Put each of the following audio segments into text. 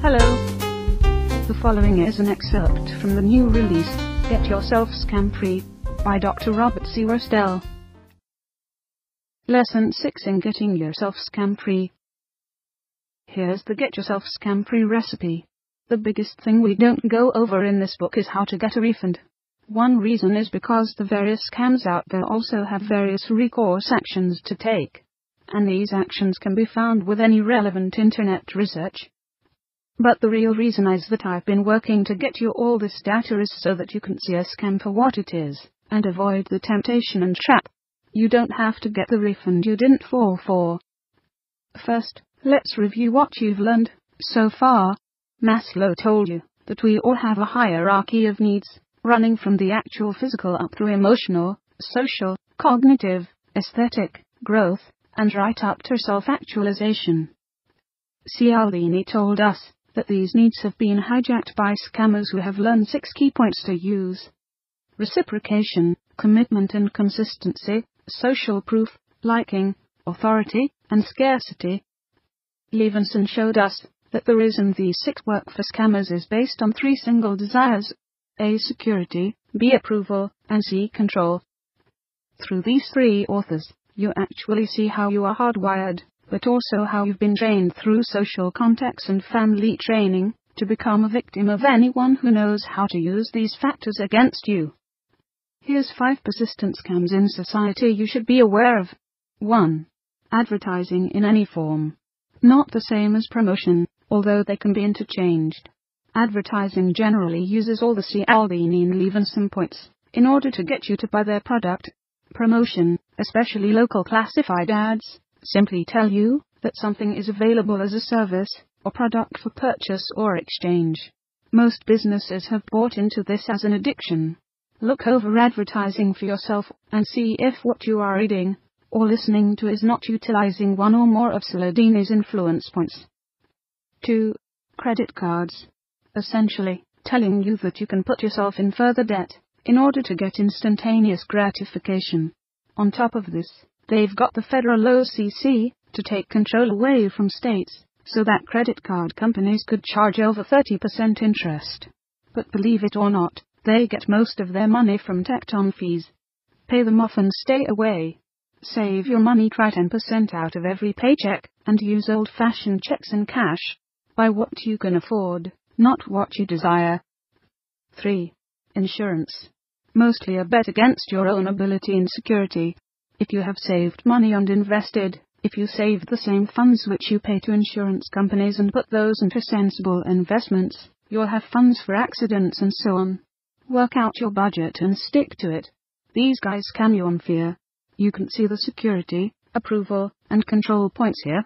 Hello. The following is an excerpt from the new release, Get Yourself Scam-Free, by Dr. Robert C. Rosdell. Lesson 6 in Getting Yourself Scam-Free. Here's the Get Yourself Scam-Free recipe. The biggest thing we don't go over in this book is how to get a refund. One reason is because the various scams out there also have various recourse actions to take, and these actions can be found with any relevant internet research. But the real reason is that I've been working to get you all this data is so that you can see a scam for what it is, and avoid the temptation and trap. You don't have to get the refund you didn't fall for. First, let's review what you've learned so far. Maslow told you that we all have a hierarchy of needs, running from the actual physical up through emotional, social, cognitive, aesthetic, growth, and right up to self-actualization. Cialdini told us that these needs have been hijacked by scammers who have learned 6 key points to use: reciprocation, commitment and consistency, social proof, liking, authority, and scarcity. Levenson showed us that the reason these 6 work for scammers is based on 3 single desires: A. Security, B. Approval, and C. Control. Through these 3 authors, you actually see how you are hardwired, but also how you've been trained through social contacts and family training to become a victim of anyone who knows how to use these factors against you. Here's 5 persistent scams in society you should be aware of. 1. Advertising in any form. Not the same as promotion, although they can be interchanged. Advertising generally uses all the Cialdini and Levenson points in order to get you to buy their product. Promotion, especially local classified ads, simply tell you that something is available as a service or product for purchase or exchange. Most businesses have bought into this as an addiction. Look over advertising for yourself and see if what you are reading or listening to is not utilizing one or more of Cialdini's influence points. 2. Credit cards. Essentially, telling you that you can put yourself in further debt in order to get instantaneous gratification. On top of this, they've got the federal OCC to take control away from states, so that credit card companies could charge over 30% interest. But believe it or not, they get most of their money from tacked-on fees. Pay them off and stay away. Save your money, try 10% out of every paycheck, and use old-fashioned checks and cash. Buy what you can afford, not what you desire. 3. Insurance. Mostly a bet against your own ability and security. If you have saved money and invested, if you save the same funds which you pay to insurance companies and put those into sensible investments, you'll have funds for accidents and so on. Work out your budget and stick to it. These guys scam you on fear. You can see the security, approval, and control points here.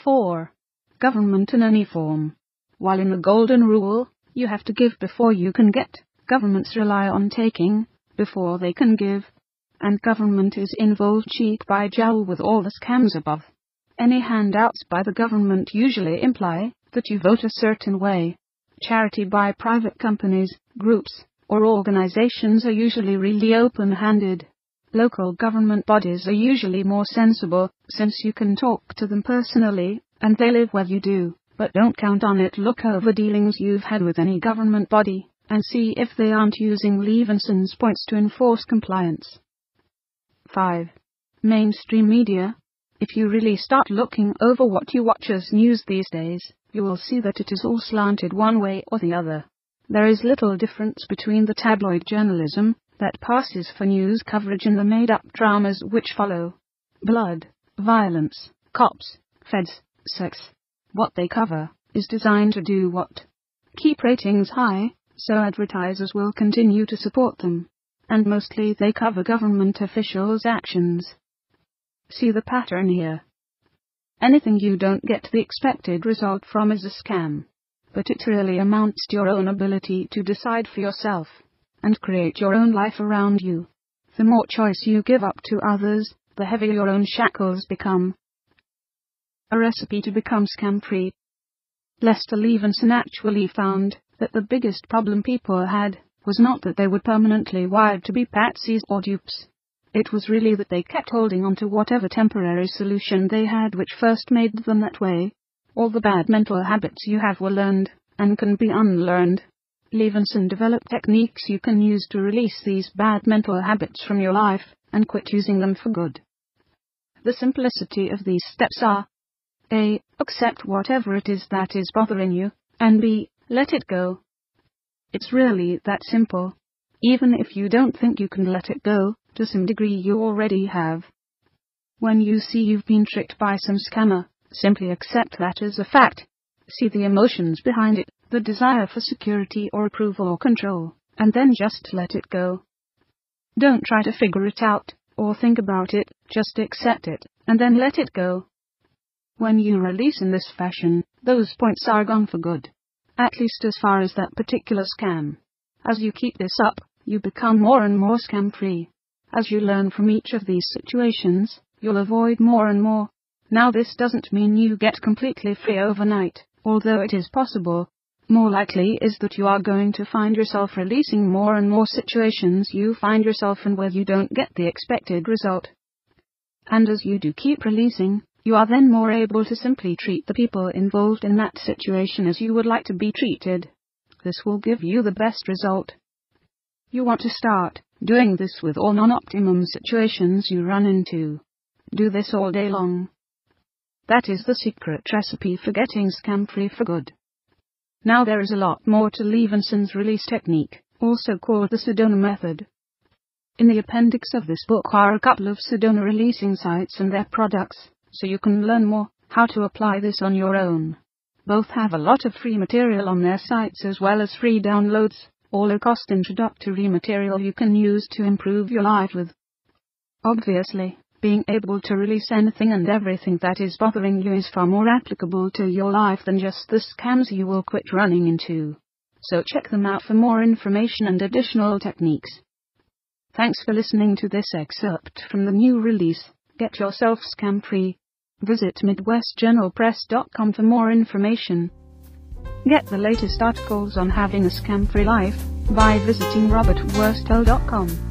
4. Government in any form. While in the golden rule, you have to give before you can get, governments rely on taking before they can give. And government is involved cheek by jowl with all the scams above. Any handouts by the government usually imply that you vote a certain way. Charity by private companies, groups, or organizations are usually really open-handed. Local government bodies are usually more sensible, since you can talk to them personally, and they live where you do, but don't count on it. Look over dealings you've had with any government body, and see if they aren't using Levenson's points to enforce compliance. 5. Mainstream media. If you really start looking over what you watch as news these days, you will see that it is all slanted one way or the other. There is little difference between the tabloid journalism that passes for news coverage and the made-up dramas which follow. Blood, violence, cops, feds, sex. What they cover is designed to do what? Keep ratings high, so advertisers will continue to support them. And mostly they cover government officials' actions. See the pattern here. Anything you don't get the expected result from is a scam. But it really amounts to your own ability to decide for yourself and create your own life around you. The more choice you give up to others, the heavier your own shackles become. A recipe to become scam-free. Lester Levenson actually found that the biggest problem people had was not that they were permanently wired to be patsies or dupes. It was really that they kept holding on to whatever temporary solution they had which first made them that way, All the bad mental habits you have were learned, and can be unlearned. Levenson developed techniques you can use to release these bad mental habits from your life, and quit using them for good. The simplicity of these steps are: A. Accept whatever it is that is bothering you, and B. Let it go. It's really that simple. Even if you don't think you can let it go, to some degree you already have. When you see you've been tricked by some scammer, simply accept that as a fact. See the emotions behind it, the desire for security or approval or control, and then just let it go. Don't try to figure it out, or think about it, just accept it, and then let it go. When you release in this fashion, those points are gone for good. At least as far as that particular scam. As you keep this up, you become more and more scam-free. As you learn from each of these situations, you'll avoid more and more. Now this doesn't mean you get completely free overnight, although it is possible. More likely is that you are going to find yourself releasing more and more situations you find yourself in where you don't get the expected result. And as you do keep releasing, you are then more able to simply treat the people involved in that situation as you would like to be treated. This will give you the best result. You want to start doing this with all non-optimum situations you run into. Do this all day long. That is the secret recipe for getting scam-free for good. Now there is a lot more to Levenson's release technique, also called the Sedona method. In the appendix of this book are a couple of Sedona releasing sites and their products, so you can learn more how to apply this on your own. Both have a lot of free material on their sites as well as free downloads, all low-cost introductory material you can use to improve your life with. Obviously, being able to release anything and everything that is bothering you is far more applicable to your life than just the scams you will quit running into. So check them out for more information and additional techniques. Thanks for listening to this excerpt from the new release, Get Yourself Scam-Free. Visit MidwestJournalPress.com for more information. Get the latest articles on having a scam-free life by visiting robertwurstel.com.